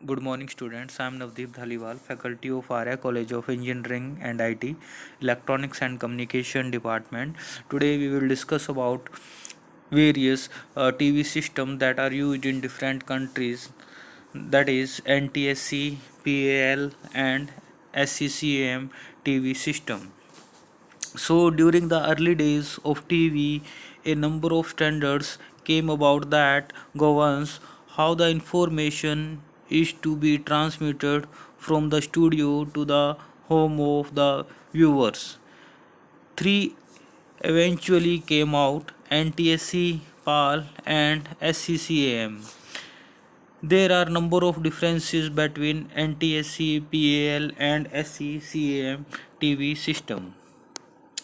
Good morning, students. I am Navdeep Dhaliwal, faculty of Arya College of Engineering and IT, Electronics and Communication Department. Today, we will discuss about various TV systems that are used in different countries. That is NTSC, PAL, and SCCAM TV system. So, during the early days of TV, a number of standards came about that governs how the information is to be transmitted from the studio to the home of the viewers. Three eventually came out: NTSC, PAL, and SCCAM. There are number of differences between NTSC, PAL, and SCCAM TV system.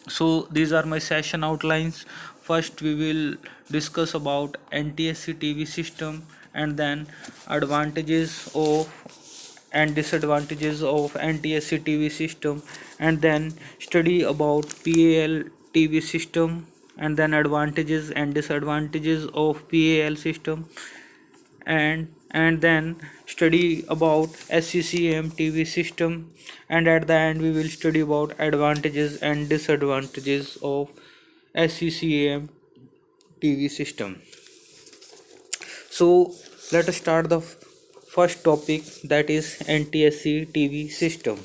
So these are my session outlines. First we will discuss about NTSC TV system, and then advantages of and disadvantages of NTSC TV system, and then study about PAL TV system, and then advantages and disadvantages of PAL system, and then study about SCCM TV system, and at the end we will study about advantages and disadvantages of SCCM TV system. So let us start the first topic, that is NTSC TV system.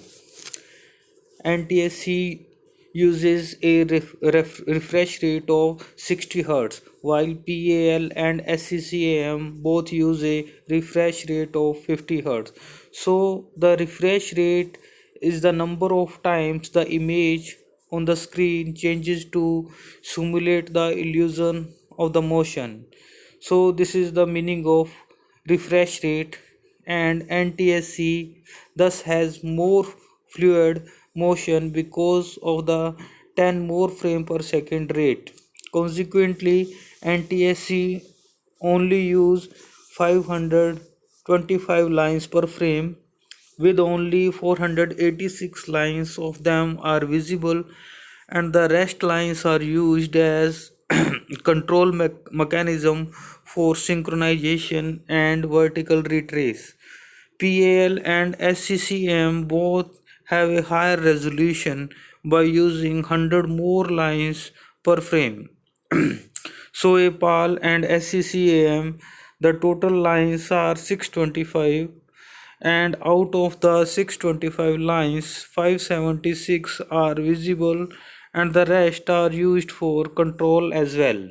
NTSC uses a refresh rate of 60 Hz, while PAL and SCCAM both use a refresh rate of 50 Hz. So, the refresh rate is the number of times the image on the screen changes to simulate the illusion of the motion. So, this is the meaning of refresh rate, and NTSC thus has more fluid motion because of the 10 more frame per second rate. Consequently, NTSC only use 525 lines per frame, with only 486 lines of them are visible, and the rest lines are used as control mechanism for synchronization and vertical retrace. PAL and SCCM both have a higher resolution by using 100 more lines per frame. So a PAL and SCCAM, the total lines are 625, and out of the 625 lines, 576 are visible and the rest are used for control as well.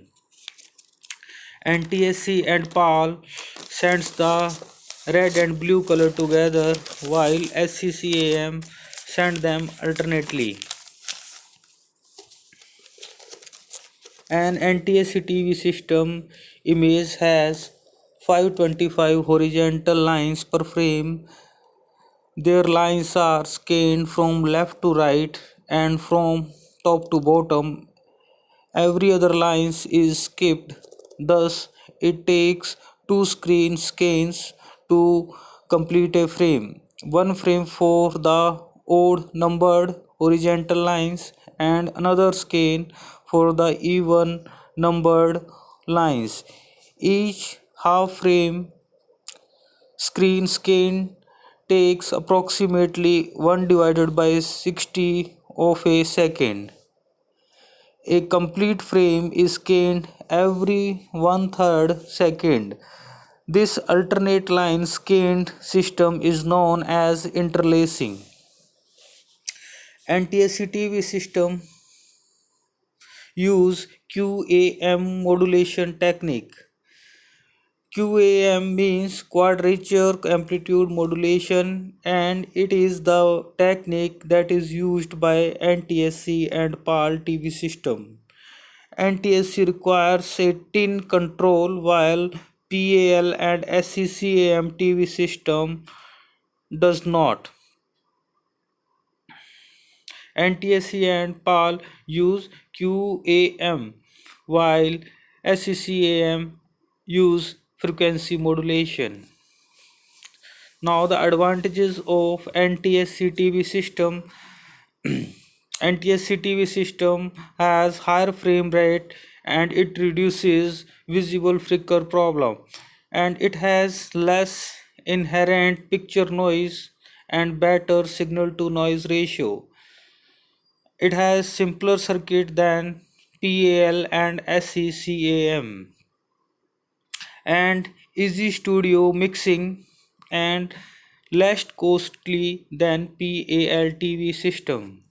NTSC and PAL sends the red and blue color together, while SCCAM send them alternately. An NTSC TV system image has 525 horizontal lines per frame. Their lines are scanned from left to right and from top to bottom. Every other line is skipped. Thus, it takes two screen scans to complete a frame. One frame for the odd numbered horizontal lines and another scan for the even numbered lines. Each half frame screen scan takes approximately 1 divided by 60 of a second. A complete frame is scanned every one-third second. This alternate line scanned system is known as interlacing. NTSC TV system use QAM modulation technique. QAM means quadrature amplitude modulation, and it is the technique that is used by NTSC and PAL TV system. NTSC requires a tin control, while PAL and SCCAM TV system does not. NTSC and PAL use QAM, while SCCAM use frequency modulation. Now the advantages of NTSC TV system. NTSC TV system has higher frame rate and it reduces visible flicker problem, and it has less inherent picture noise and better signal to noise ratio. It has simpler circuit than PAL and SCCAM and easy studio mixing and less costly than PAL TV system.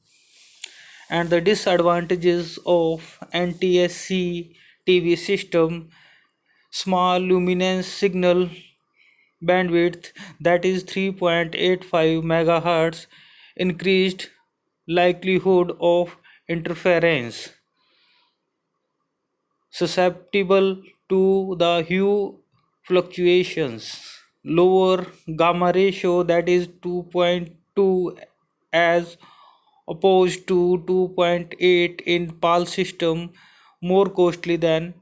And the disadvantages of NTSC TV system: small luminance signal bandwidth, that is 3.85 megahertz, increased likelihood of interference, susceptible to the hue fluctuations, lower gamma ratio, that is 2.2 as opposed to 2.8 in PAL system, more costly than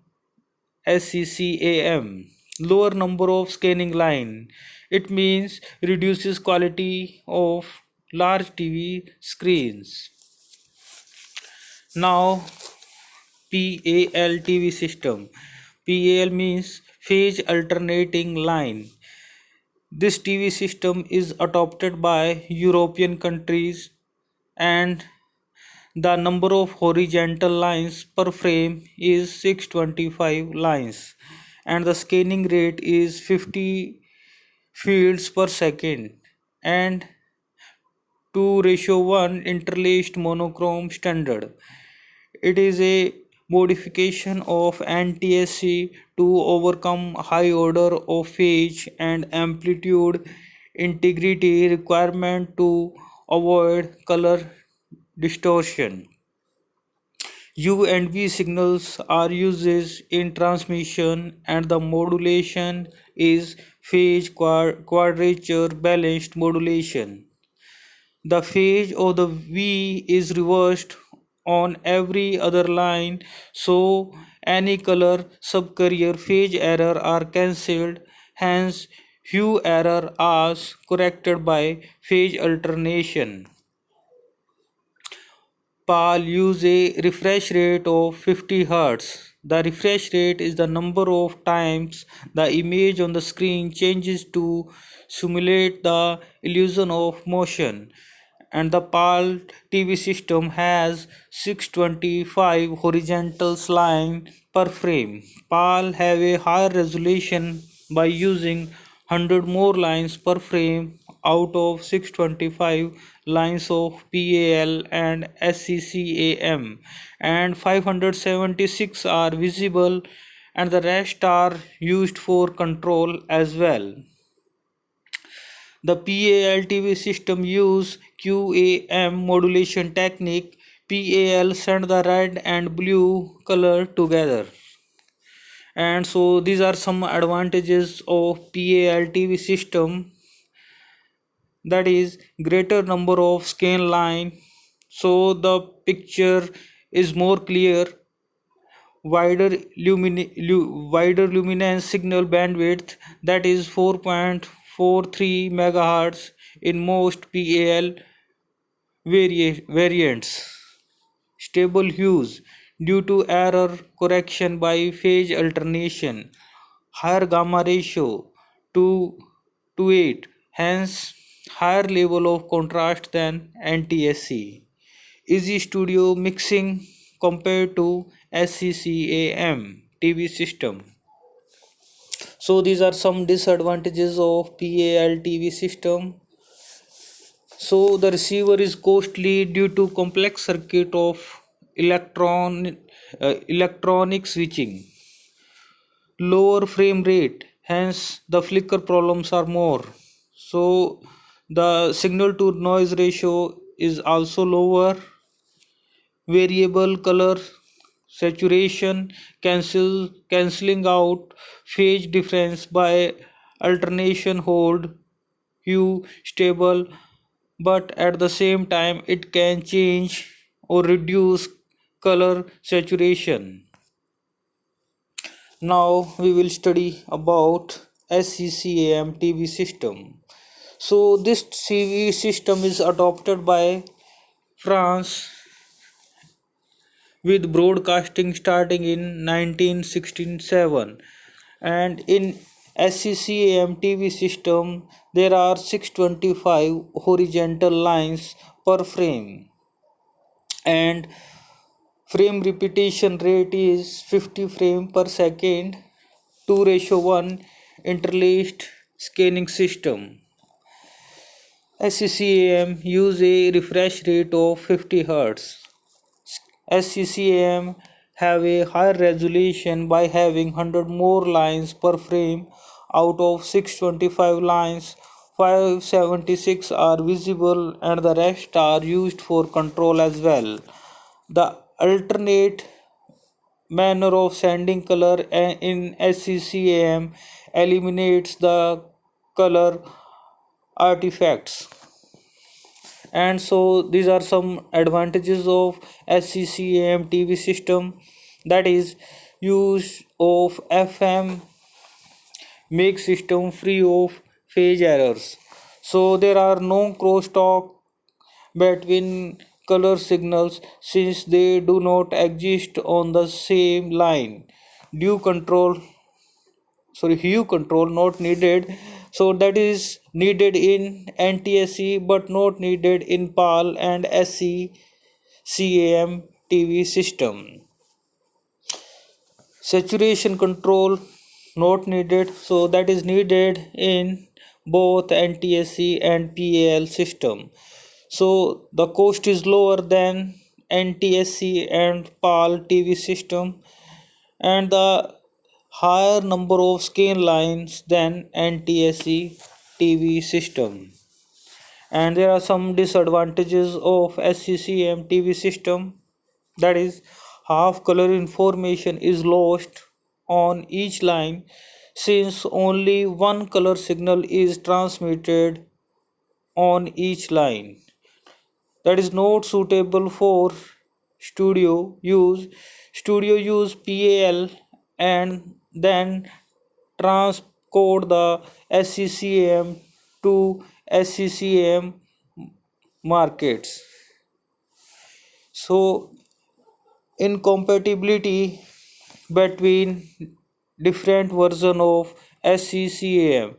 SCCAM. Lower number of scanning line. It means reduces quality of large TV screens. Now PAL TV system. PAL means phase alternating line. This TV system is adopted by European countries and the number of horizontal lines per frame is 625 lines and the scanning rate is 50 fields per second and 2:1 interlaced monochrome standard. It is a modification of NTSC to overcome high order of phase and amplitude integrity requirement to avoid color distortion. U and V signals are used in transmission and the modulation is phase quadrature balanced modulation. The phase of the V is reversed on every other line, so any color subcarrier phase error are cancelled, hence hue error is corrected by phase alternation. PAL use a refresh rate of 50 Hz. The refresh rate is the number of times the image on the screen changes to simulate the illusion of motion. And the PAL TV system has 625 horizontal lines per frame. PAL have a higher resolution by using 100 more lines per frame out of 625 lines of PAL and SCCAM, and 576 are visible and the rest are used for control as well. The PAL TV system use QAM modulation technique. PAL send the red and blue color together. And so these are some advantages of PAL TV system, that is greater number of scan line, so the picture is more clear, wider luminance signal bandwidth, that is 4.43 megahertz in most PAL variants, stable hues due to error correction by phase alternation, higher gamma ratio 2 to 8, hence higher level of contrast than NTSC, easy studio mixing compared to SCCAM TV system. So these are some disadvantages of PAL TV system. So the receiver is costly due to complex circuit of electronic switching, lower frame rate, hence the flicker problems are more. So the signal to noise ratio is also lower, variable color saturation, cancelling out phase difference by alternation, hold hue stable, but at the same time it can change or reduce color saturation. Now we will study about SCCAM TV system. So this TV system is adopted by France with broadcasting starting in 1967, and in SCCAM TV system, there are 625 horizontal lines per frame, and frame repetition rate is 50 frame per second, 2:1 interlaced scanning system. SCCAM use a refresh rate of 50 Hz. SCCAM have a higher resolution by having 100 more lines per frame. Out of 625 lines, 576 are visible and the rest are used for control as well. The alternate manner of sending color in SCCAM eliminates the color artifacts. And so these are some advantages of SCCAM TV system, that is use of FM make system free of phase errors. So there are no crosstalk between color signals since they do not exist on the same line. Due control, hue control not needed, so that is needed in NTSC but not needed in PAL and SCCAM TV system. Saturation control not needed, so that is needed in both NTSC and PAL system. So the cost is lower than NTSC and PAL TV system, and the higher number of scan lines than NTSC TV system. And there are some disadvantages of SCCM TV system, that is half color information is lost on each line since only one color signal is transmitted on each line. That is not suitable for studio use. Studio use PAL and then transcode the SCCM to SCCM markets. So incompatibility between different version of SCCAM.